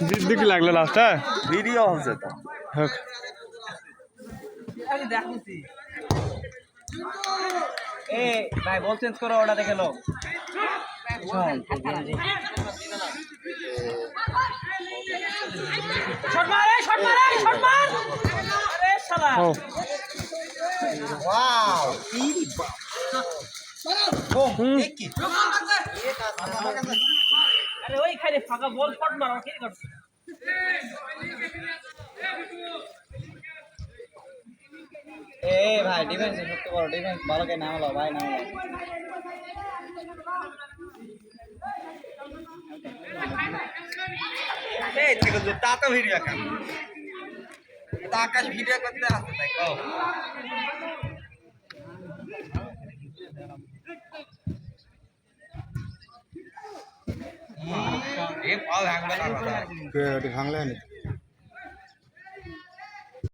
জিদ্দি কি লাগলো লাস্টটা ভিডিও হচ্ছে তো হোক এ ভাই বল চেঞ্জ করো ওটা দেখে লো শট মারে শট মারে শট মার আরে শালা ও ওয়াও আরে ওই খালি ফাঁকা বল শট মারো কি করছিস এ ভাই ডিফেন্স শক্ত করো ডিফেন্স ভালো করে নামালো ভাই নামালো এই থেকে যে টাটা ভিডিও কেন এটা আকাশ ভিডিও করতে আসছে তাই কও এ পাল ভাঙবে না ভাঙলে